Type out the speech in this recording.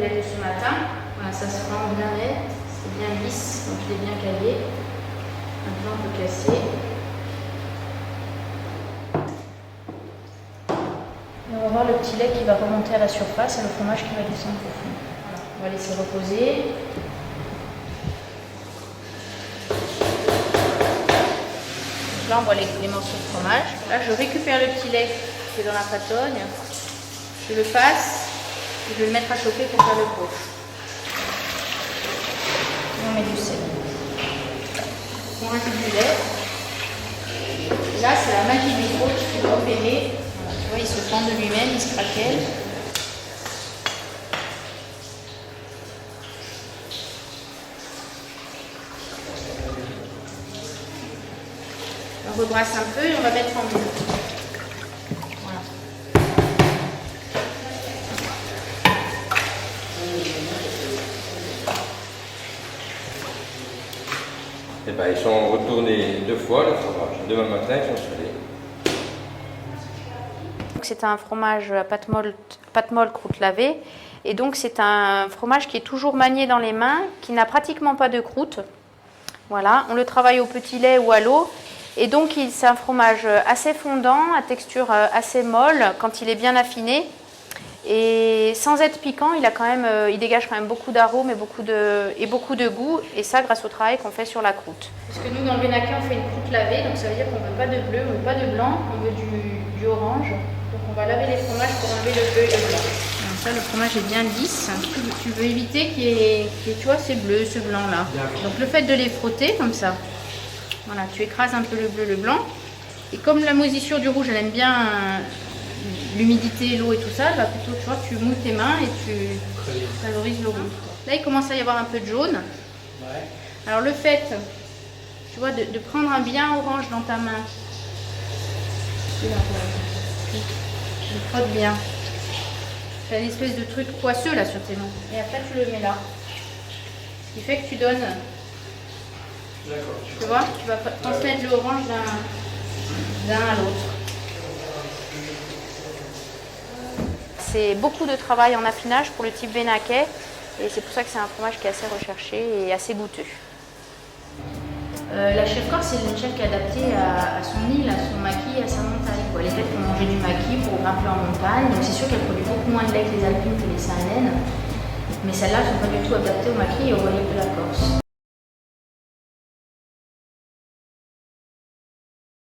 lait de ce matin. Voilà, ça se rend bien net, c'est bien lisse, donc je l'ai bien calé. Maintenant on peut casser. Et on va voir le petit lait qui va remonter à la surface et le fromage qui va descendre au fond. Voilà, on va laisser reposer. Donc là on voit les morceaux de fromage. Là je récupère le petit lait qui est dans la patogne. Je le passe et je vais le mettre à chauffer pour faire le pot. On met du sel. On rajoute du lait. Et là, c'est la magie du pot qui va opérer. Voilà, tu vois, il se fend de lui-même, il se craquelle. On rebrasse un peu et on va mettre en moule. Et ben, ils sont retournés 2 fois le fromage. Demain matin, ils sont salés. C'est un fromage à pâte molle croûte lavée. Et donc c'est un fromage qui est toujours manié dans les mains, qui n'a pratiquement pas de croûte. Voilà, on le travaille au petit lait ou à l'eau. Et donc c'est un fromage assez fondant, à texture assez molle quand il est bien affiné. Et sans être piquant, il dégage quand même beaucoup d'arômes et beaucoup de goût. Et ça grâce au travail qu'on fait sur la croûte. Parce que nous dans le Bénaquet, on fait une croûte lavée, donc ça veut dire qu'on ne veut pas de bleu, on ne veut pas de blanc, on veut du orange. Donc on va laver les fromages pour enlever le bleu et le blanc. Donc ça, le fromage est bien lisse. Tu veux éviter qu'il y ait, tu vois, ces bleus, ce blanc là. Donc le fait de les frotter comme ça, voilà, tu écrases un peu le bleu, le blanc. Et comme la moisissure du rouge, elle aime bien l'humidité, l'eau et tout ça, bah plutôt tu vois, tu mouilles tes mains et tu favorises le rouge. Là, il commence à y avoir un peu de jaune. Ouais. Alors le fait, tu vois, de prendre un bien orange dans ta main, tu le frottes bien. Tu as une espèce de truc poisseux là sur tes mains. Et après, tu le mets là. Ce qui fait que tu donnes. D'accord. Tu vois, tu vas transmettre l'orange d'un à l'autre. C'est beaucoup de travail en affinage pour le type Bénaquet et c'est pour ça que c'est un fromage qui est assez recherché et assez goûteux. La chef corse, c'est une chef qui est adaptée à son île, à son maquis, à sa montagne. Elle est faite pour manger du maquis, pour grimper en montagne. Donc c'est sûr qu'elle produit beaucoup moins de lait que les alpines, que les Sahélennes. Mais celles-là ne sont pas du tout adaptées au maquis et au relief de la Corse.